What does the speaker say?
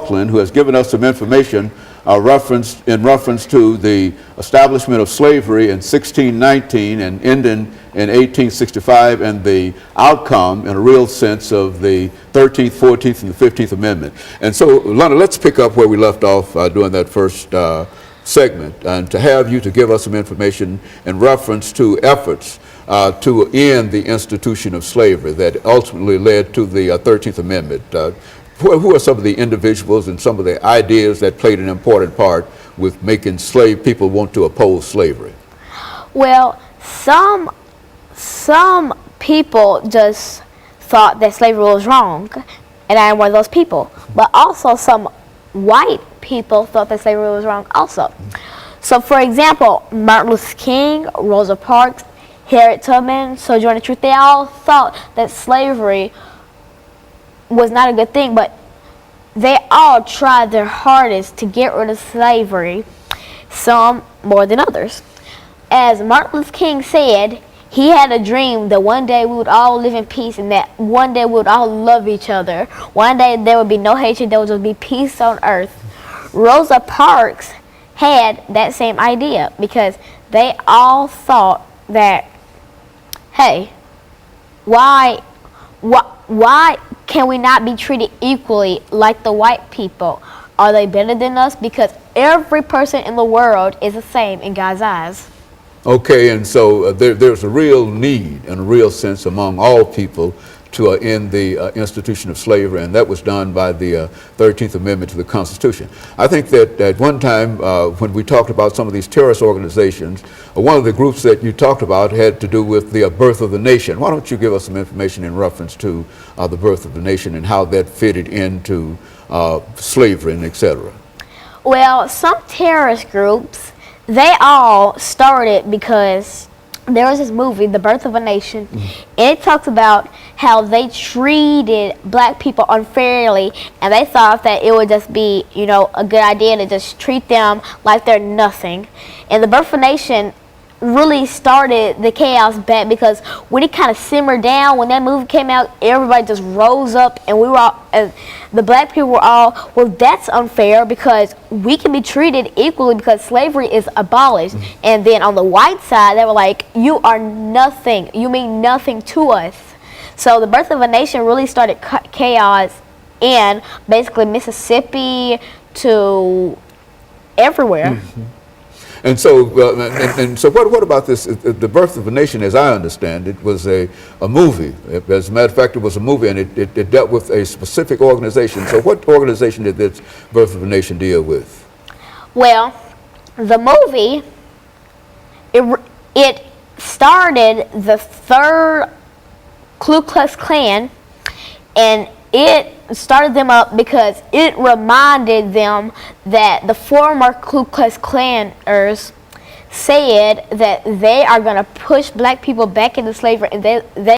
McLaughlin, who has given us some information in reference to the establishment of slavery in 1619 and ending in 1865, and the outcome, in a real sense, of the 13th, 14th, and the 15th Amendment. And so, Alana, let's pick up where we left off during that first segment, and to have you to give us some information in reference to efforts to end the institution of slavery that ultimately led to the 13th Amendment. Who are some of the individuals and some of the ideas that played an important part with making enslaved people want to oppose slavery? Well, some people just thought that slavery was wrong, and I am one of those people. But also some white people thought that slavery was wrong also. So, for example, Martin Luther King, Rosa Parks, Harriet Tubman, Sojourner Truth, they all thought that slavery was not a good thing, but they all tried their hardest to get rid of slavery, some more than others. As Martin Luther King said, he had a dream that one day we would all live in peace, and that one day we would all love each other. One day there would be no hatred, there would just be peace on earth. Rosa Parks had that same idea, because they all thought that, hey, why can we not be treated equally like the white people? Are they better than us? Because every person in the world is the same in God's eyes. Okay, and so there's a real need and a real sense among all people to end the institution of slavery, and that was done by the 13th Amendment to the Constitution. I think that at one time when we talked about some of these terrorist organizations, one of the groups that you talked about had to do with the birth of the nation. Why don't you give us some information in reference to the birth of the nation and how that fitted into slavery and etc.? Well, some terrorist groups, they all started because there was this movie, The Birth of a Nation, and it talks about how they treated black people unfairly, and they thought that it would just be, you know, a good idea to just treat them like they're nothing. And The Birth of a Nation really started the chaos back, because when it kind of simmered down, when that movie came out, everybody just rose up, and we were all, the black people were all, well, that's unfair because we can be treated equally because slavery is abolished. And then on the white side, they were like, you are nothing, you mean nothing to us. So The Birth of a Nation really started chaos in basically Mississippi to everywhere. And so, what about this? The Birth of a Nation, as I understand it, was a movie. As a matter of fact, it was a movie, and it dealt with a specific organization. So what organization did this Birth of a Nation deal with? Well, the movie, it started the third Ku Klux Klan, and it started them up because it reminded them that the former Ku Klux Klanners said that they are going to push black people back into slavery, and they